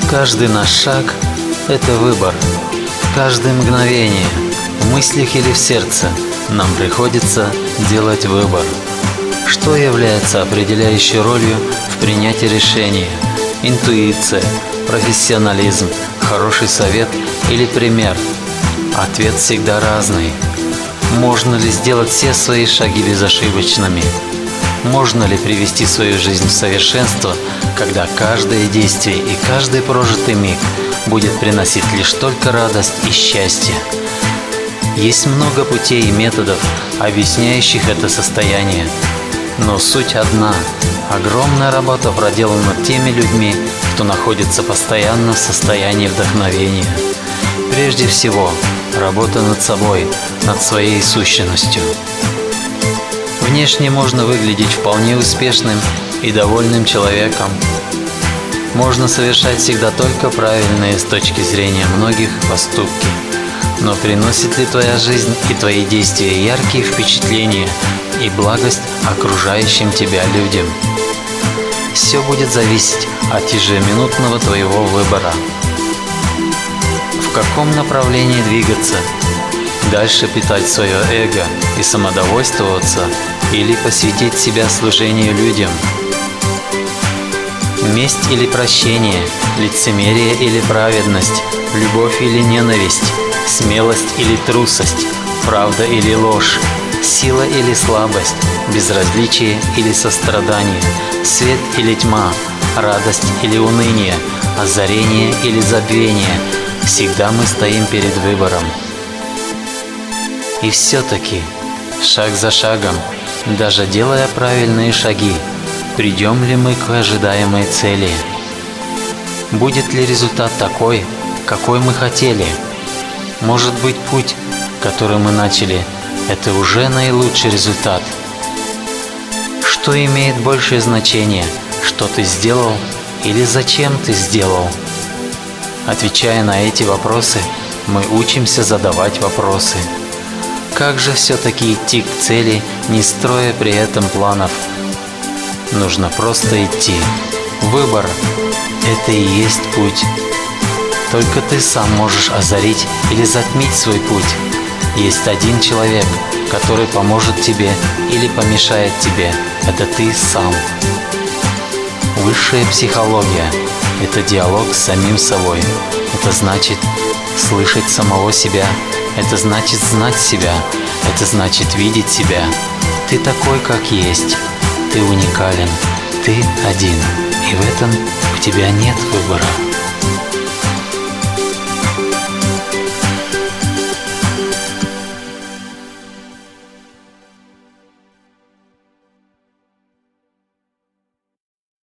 Каждый наш шаг – это выбор. Каждое мгновение, в мыслях или в сердце, нам приходится делать выбор. Что является определяющей ролью в принятии решения? Интуиция, профессионализм, хороший совет или пример? Ответ всегда разный. Можно ли сделать все свои шаги безошибочными? Можно ли привести свою жизнь в совершенство, когда каждое действие и каждый прожитый миг будет приносить лишь только радость и счастье? Есть много путей и методов, объясняющих это состояние. Но суть одна – огромная работа проделана теми людьми, кто находится постоянно в состоянии вдохновения. Прежде всего, работа над собой, над своей сущностью. Внешне можно выглядеть вполне успешным и довольным человеком. Можно совершать всегда только правильные с точки зрения многих поступки. Но приносит ли твоя жизнь и твои действия яркие впечатления и благость окружающим тебя людям? Все будет зависеть от ежеминутного твоего выбора. В каком направлении двигаться? Дальше питать свое эго и самодовольствоваться или посвятить себя служению людям? Месть или прощение, лицемерие или праведность, любовь или ненависть, смелость или трусость, правда или ложь, сила или слабость, безразличие или сострадание, свет или тьма, радость или уныние, озарение или забвение. Всегда мы стоим перед выбором. И все-таки, шаг за шагом, даже делая правильные шаги, придем ли мы к ожидаемой цели? Будет ли результат такой, какой мы хотели? Может быть, путь, который мы начали, это уже наилучший результат? Что имеет большее значение, что ты сделал или зачем ты сделал? Отвечая на эти вопросы, мы учимся задавать вопросы. Как же все-таки идти к цели, не строя при этом планов? Нужно просто идти. Выбор – это и есть путь. Только ты сам можешь озарить или затмить свой путь. Есть один человек, который поможет тебе или помешает тебе. Это ты сам. Высшая психология – это диалог с самим собой. Это значит слышать самого себя. Это значит знать себя. Это значит видеть себя. Ты такой, как есть. Ты уникален. Ты один. И в этом у тебя нет выбора.